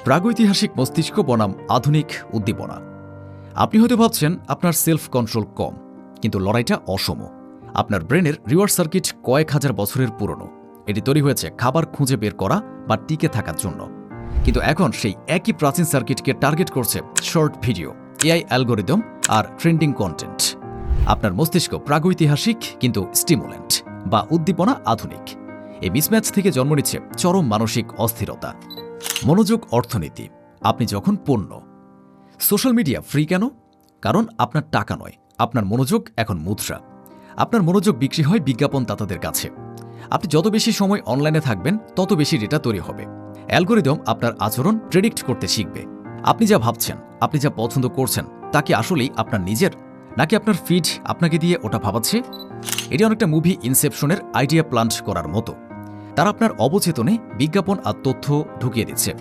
প্রাগৈতিহাসিক মস্তিষ্ক বনাম আধুনিক উদ্দীপনা। আপনি হয়তো ভাবছেন আপনার সেলফ কন্ট্রোল কম, কিন্তু লড়াইটা অসম। আপনার ব্রেনের রিওয়ার্ড সার্কিট কয়েক হাজার বছরের পুরনো। এটি তৈরি হয়েছে খাবার খুঁজে বের করা বা টিকে থাকার জন্য। কিন্তু এখন সেই একই প্রাচীন সার্কিটকে টার্গেট করছে শর্ট ভিডিও, এআই অ্যালগোরিদম আর ট্রেন্ডিং কন্টেন্ট। আপনার মস্তিষ্ক প্রাগৈতিহাসিক, কিন্তু স্টিমুলেন্ট বা উদ্দীপনা আধুনিক। এই মিসম্যাচ থেকে জন্ম নিচ্ছে চরম মানসিক অস্থিরতা। মনোযোগ অর্থনীতি। আপনি যখন পণ্য। সোশ্যাল মিডিয়া ফ্রি কেন? কারণ আপনার টাকা নয়, আপনার মনোযোগ এখন মুদ্রা। আপনার মনোযোগ বিক্রি হয় বিজ্ঞাপনদাতাদের কাছে। আপনি যত বেশি সময় অনলাইনে থাকবেন, তত বেশি ডেটা তৈরি হবে। অ্যালগোরিদম আপনার আচরণ প্রেডিক্ট করতে শিখবে। আপনি যা ভাবছেন, আপনি যা পছন্দ করছেন, তা কি আসলেই আপনার নিজের, নাকি আপনার ফিড আপনাকে দিয়ে ওটা ভাবাচ্ছে? এটি অনেকটা মুভি ইনসেপশনের আইডিয়া প্লান্ট করার মতো। তারা আপনার অবচেতনে বিজ্ঞাপন আর তথ্য ঢুকিয়ে দিচ্ছে।